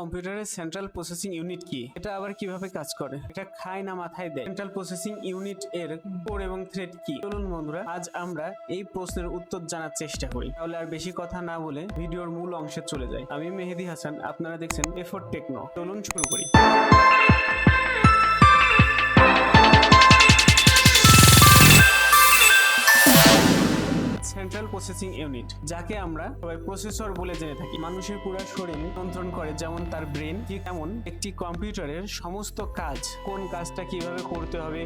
কম্পিউটারের central processing unit কি, এটা আবার কিভাবে কাজ করে, এটা খায় না মাথায় দেয়? সেন্ট্রাল প্রসেসিং ইউনিট এর কোর এবং থ্রেড কি? চলুন বন্ধুরা, আজ আমরা এই প্রশ্নের উত্তর জানার চেষ্টা করি। তাহলে আর বেশি কথা না বলে ভিডিওর মূল অংশে চলে যাই। আমি মেহেদি হাসান, আপনারা দেখছেন এফোর টেকনো। চলুন শুরু করি। সেন্ট্রাল প্রসেসিং ইউনিট, যাকে আমরা সবাই প্রসেসর বলে জেনে থাকি, মানুষের পুরো শরীর নিয়ন্ত্রণ করে, যেমন তার ব্রেন, ঠিক তেমন একটি কম্পিউটারের সমস্ত কাজ, কোন কাজটা কিভাবে করতে হবে,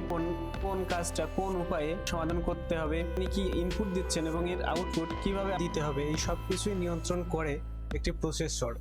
কোন কাজটা কোন উপায়ে সমাধান করতে হবে, আপনি কি ইনপুট দিচ্ছেন এবং এর আউটপুট কিভাবে দিতে হবে, এই সব কিছুই নিয়ন্ত্রণ করে একটি প্রসেসর।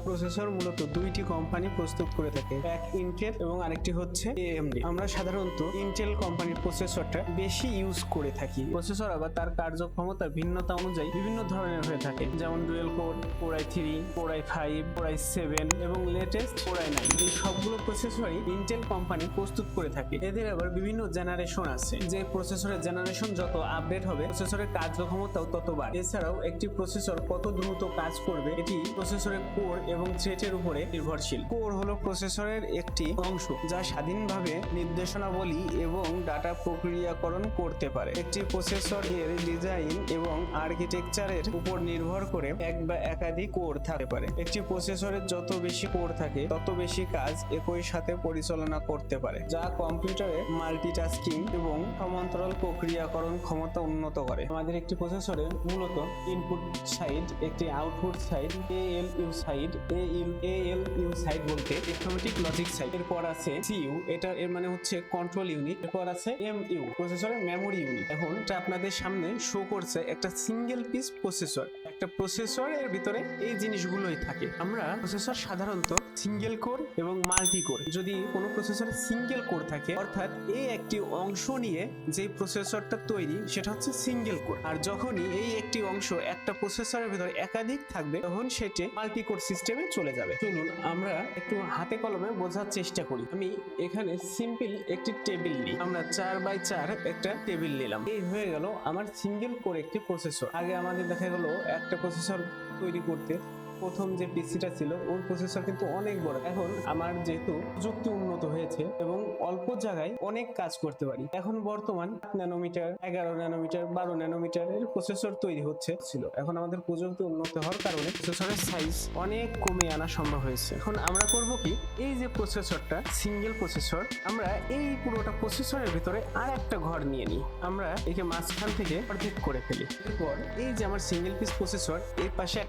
প্রসেসর মূলত দুইটি কোম্পানি প্রস্তুত করে থাকে, এক ইন্টেল এবং আরেকটি হচ্ছে AMD। আমরা সাধারণত ইন্টেল কোম্পানির প্রসেসরটা বেশি ইউজ করে থাকি। প্রসেসর আবার তার কার্যক্ষমতা ভিন্নতা অনুযায়ী বিভিন্ন ধরনের হয়ে থাকে, যেমন dual core, core i3, core i5, core i7 এবং লেটেস্ট কোর i9। এই সবগুলো প্রসেসরই ইন্টেল কোম্পানি প্রস্তুত করে থাকে। এদের আবার বিভিন্ন জেনারেশন আছে, যে প্রসেসরের জেনারেশন যত আপডেট হবে প্রসেসরের কার্যক্ষমতাও তত বাড়ে। এছাড়াও একটি প্রসেসর কত দ্রুত কাজ করবে এটি প্রসেসরের কোর এবং থ্রেডের উপরে নির্ভরশীল। কোর হলো প্রসেসরের একটি অংশ যা স্বাধীনভাবে নির্দেশনাবলী এবং ডাটা প্রক্রিয়াকরণ করতে পারে। একটি প্রসেসর এর ডিজাইন এবং আর্কিটেকচারের উপর নির্ভর করে এক বা একাধিক কোর থাকতে পারে। একটি প্রসেসরের যত বেশি কোর থাকে তত বেশি কাজ একই সাথে পরিচালনা করতে পারে, যা কম্পিউটারের মাল্টিটাস্কিং এবং সমান্তরাল প্রক্রিয়াকরণ ক্ষমতা উন্নত করে। আমাদের একটি প্রসেসরে মূলত ইনপুট সাইড, একটি output side, ALU side, ALU side বলতে অটোমেটিক লজিক সাইড, এরপর আছে CU, এটা এর মানে হচ্ছে কন্ট্রোল ইউনিট, এরপর আছে MU প্রসেসরের মেমোরি ইউনিট। এখন এটা আপনাদের সামনে শো করছে একটা সিঙ্গেল পিস প্রসেসর। একটা প্রসেসরের ভিতরে এই জিনিসগুলোই থাকে। আমরা প্রসেসর সাধারণত সিঙ্গেল কোর এবং মাল্টি কোর। যদি কোনো প্রসেসরে সিঙ্গেল কোর থাকে, অর্থাৎ এই একটি অংশ নিয়ে যে প্রসেসরটা তৈরি সেটা হচ্ছে সিঙ্গেল কোর, আর যখনই এই একটি অংশ একটা প্রসেসরের ভিতরে একাধিক থাকবে তখন সেটি মাল্টি কোর সিস্টেমে চলে যাবে। চলুন আমরা একটু হাতে কলমে বোঝার চেষ্টা করি। আমি এখানে সিম্পল একটি টেবিল নিই, আমরা 4x4 একটা টেবিল নিলাম। এই হয়ে গেল আমার সিঙ্গেল কোর একটি প্রসেসর। আগে আমাদের দেখা গেল একটা প্রসেসর তৈরি করতে প্রথম যে পিসিটা ছিল ওর প্রসেসর কিন্তু অনেক বড়। এখন আমার যেহেতু প্রযুক্তি উন্নত হয়েছে এবং অল্প জায়গায় অনেক কাজ করতে পারি, এখন বর্তমান 8 ন্যানোমিটার, 11 ন্যানোমিটার, 12 ন্যানোমিটারের প্রসেসর তৈরি হচ্ছে। এখন আমাদের প্রযুক্তি উন্নত হওয়ার কারণে প্রসেসরের সাইজ অনেক কমে আনা সম্ভব হয়েছে। এখন আমরা করব কি, এই যে প্রসেসরটা সিঙ্গেল প্রসেসর, আমরা এই পুরোটা প্রসেসরের ভিতরে আর একটা ঘর নিয়ে নিই, আমরা একে মাঝখান থেকে অর্ধেক করে ফেলি। এরপর এই যে আমার সিঙ্গেল পিস প্রসেসর, এর পাশে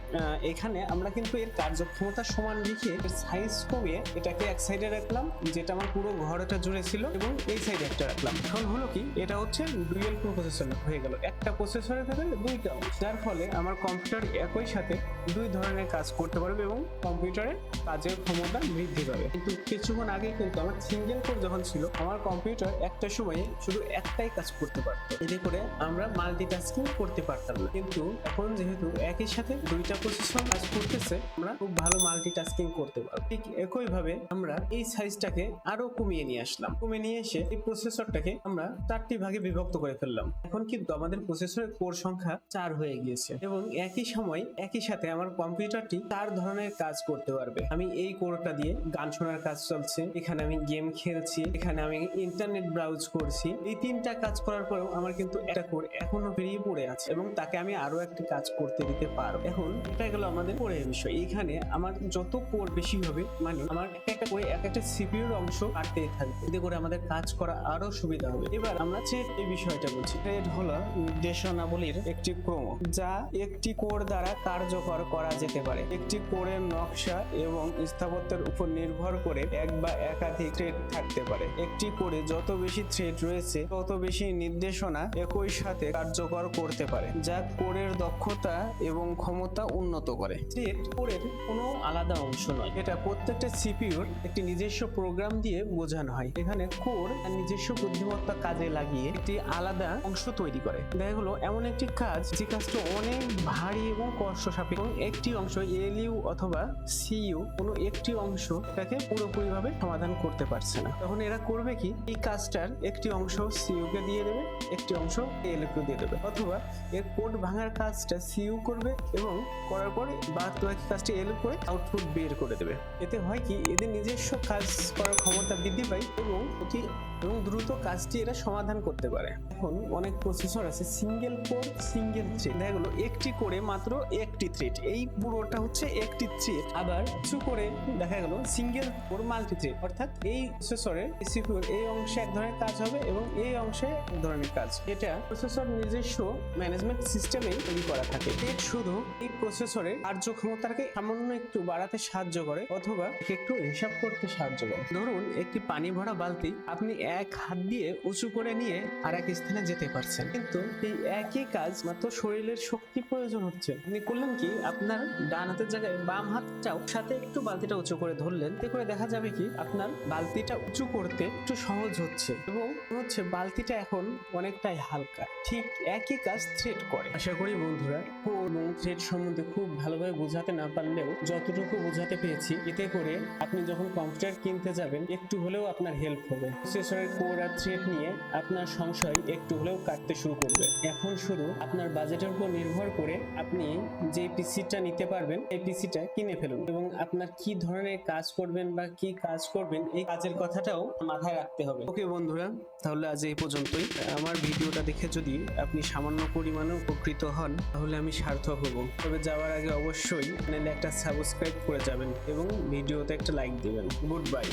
এখানে আমরা কিন্তু এর কার্যক্ষমতা সমান রেখে এর সাইজ কমিয়ে এটাকে এক সাইডে রাখলাম, যেটা আমার পুরো ঘরটা জুড়ে ছিল, এবং এই সাইডে একটা রাখলাম। এখন হলো কি, এটা হচ্ছে ডুয়েল কোর প্রসেসর হয়ে গেল। একটা প্রসেসরের ভেতরে দুইটা, যার ফলে আমার কম্পিউটার একই সাথে দুই ধরনের কাজ করতে পারবে এবং কম্পিউটারের কাজের ক্ষমতা বৃদ্ধি পাবে। কিন্তু কিছুক্ষণ আগে কিন্তু আমার সিঙ্গেল কোর যখন ছিল, আমার কম্পিউটার একটা সময়ে শুধু একটাই কাজ করতে পারতো, এতে করে আমরা মাল্টিটাস্কিং করতে পারতাম না। কিন্তু এখন যেহেতু একই সাথে দুইটা প্রসেসর কাজ করতেছে, আমরা খুব ভালো মাল্টিটাস্কিং করতে পারবো। ঠিক একই ভাবে আমরা এই সাইজটাকে আরো কমিয়ে নিয়ে আসলাম। কমিয়ে নিয়ে এসে এই প্রসেসরটাকে আমরা 4টি ভাগে বিভক্ত করে ফেললাম। এখন কিন্তু আমাদের প্রসেসরের কোর সংখ্যা 4 হয়ে গিয়েছে এবং একই সময় একই সাথে আমার কম্পিউটারটি 4 ধরনের কাজ করতে পারবে। আমি এই কোরটা দিয়ে গান শোনার কাজ চলছে, এখানে আমি গেম খেলছি, এখানে আমি ইন্টারনেট ব্রাউজ করছি। এই 3টা কাজ করার পরেও আমার কিন্তু একটা কোর এখনো বেরিয়ে পড়ে আছে এবং তাকে আমি আরো একটা কাজ করতে দিতে পারবো। এখন এটা গেল আমাদের কোরের বিষয়। এখানে আমার যত কোর বেশি হবে, মানে আমার একটা করে একটা সিপিইউর অংশ কাটতেই থাকবে, এতে করে আমাদের কাজ করা আরো সুবিধা হবে। এবার আমরা থ্রেড এই বিষয়টা বলছি। থ্রেড হলো নির্দেশনাবলীর একটি ক্রম যা একটি কোর দ্বারা কার্যকর করা যেতে পারে। একটি কোরের নকশা এবং স্থাপত্যের উপর নির্ভর করে এক বা একাধিক থ্রেড থাকতে পারে। একটি কোরে যত বেশি থ্রেড রয়েছে তত বেশি নির্দেশনা একই সাথে কার্যকর করতে পারে, যা কোরের দক্ষতা এবং ক্ষমতা উন্নত করে। থ্রেড কোরের কোনো আলাদা অংশ নয়, এটা প্রত্যেকটা সিপিইউর একটি নিজস্ব প্রোগ্রাম দিয়ে বোঝানো হয়। এখানে কোর তার নিজস্ব বুদ্ধিমত্তা কাজে লাগিয়ে একটি আলাদা অংশ তৈরি করে। দেখা গেলো এমন একটি কাজ যে কাজটা অনেক ভারী এবং কষ্ট সাপেক্ষ, একটি অংশ ALU অথবা CU কোনো একটি অংশ এটাকে পুরোপুরিভাবে সমাধান করতে পারছে না, তখন এরা করবে কি, এই কাজটার একটি অংশ CU কে দিয়ে দেবে, একটি অংশ ALU কে দিয়ে দেবে, অথবা এর কোড ভাঙার কাজটা CU করবে এবং করার পরে বাদ মাত্র একই কাজটি এল করে আউটপুট বের করে দেবে। এতে হয় কি, এদের নিজস্ব কাজ করার ক্ষমতা বৃদ্ধি পায় এবং দ্রুত কাজটি এরা সমাধান করতে পারে। এখন অনেক প্রসেসর আছে সিঙ্গেল কোর সিঙ্গেল থ্রেড, দেখা গেলো একটি করে মাত্র একটি থ্রেড, এই পুরোটা হচ্ছে একটি থ্রেড। আবার কিছু করে দেখা গেল সিঙ্গেল কোর মাল্টি থ্রেড, অর্থাৎ এই প্রসেসরের সিপিইউর এই অংশে এক ধরনের কাজ হবে এবং এই অংশে এক ধরনের কাজ। এটা প্রসেসর নিজস্ব ম্যানেজমেন্ট সিস্টেমে তৈরি করা থাকে। থ্রেড শুধু এই প্রসেসরের কার্যক্ষমতাকে সামান্য একটু বাড়াতে সাহায্য করে অথবা একটু হিসাব করতে সাহায্য করে। ধরুন একটি পানি ভরা বালতি আপনি এক হাত দিয়ে উঁচু করে নিয়ে আর এক স্থানে যেতে পারছেন, কিন্তু এই একই কাজ মাত্র শরীরের শক্তি প্রয়োজন হচ্ছে। আপনি করলেন কি, আপনার ডান হাতের জায়গায় বাম হাতটাও সাথে একটু বালতিটা উঁচু করে ধরলেন, এতে করে দেখা যাবে কি আপনার বালতিটা উঁচু করতে একটু সহজ হচ্ছে এবং বালতিটা এখন অনেকটাই হালকা। ঠিক একই কাজ থ্রেড করে। আশা করি বন্ধুরা কোর এবং থ্রেড সম্বন্ধে খুব ভালোভাবে বোঝাতে না পারলেও যতটুকু বোঝাতে পেরেছি, এতে করে আপনি যখন কম্পিউটার কিনতে যাবেন একটু হলেও আপনার হেল্প হবে। প্রসেসরের কোর আর থ্রেড নিয়ে আপনার সংশয় একটু হলেও কাটতে শুরু করবে। এখন শুধু আপনার বাজেটের উপর নির্ভর করে আপনি যে পিসিটা নিতে পারবেন এই পিসিটা কিনে ফেলুন এবং আপনার কি ধরনের কাজ করবেন বা কি কাজ করবেন এই কাজের কথাটাও মাথায় রাখতে হবে। ওকে বন্ধুরা, তাহলে আজ এই পর্যন্তই। আমার ভিডিওটা দেখে যদি আপনি সামান্য পরিমাণে উপকৃত হন তাহলে আমি সার্থক হব। তবে যাওয়ার আগে অবশ্যই চ্যানেলে একটা সাবস্ক্রাইব করে যাবেন এবং ভিডিওতে একটা লাইক দিবেন। Good bye.